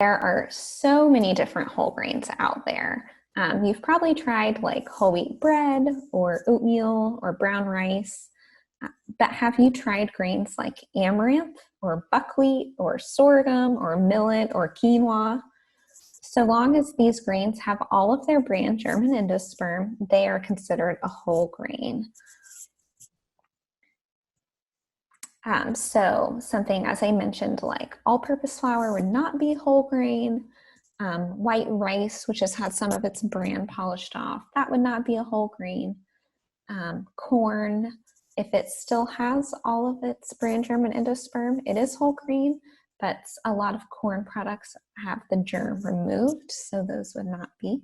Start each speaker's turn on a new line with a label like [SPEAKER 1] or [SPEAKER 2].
[SPEAKER 1] There are so many different whole grains out there. You've probably tried like whole wheat bread or oatmeal or brown rice, but have you tried grains like amaranth or buckwheat or sorghum or millet or quinoa? So long as these grains have all of their bran, germ, and endosperm, they are considered a whole grain. So something, as I mentioned, like all-purpose flour would not be whole grain. White rice, which has had some of its bran polished off, that would not be a whole grain. Corn, if it still has all of its bran, germ, and endosperm, it is whole grain, but a lot of corn products have the germ removed, so those would not be.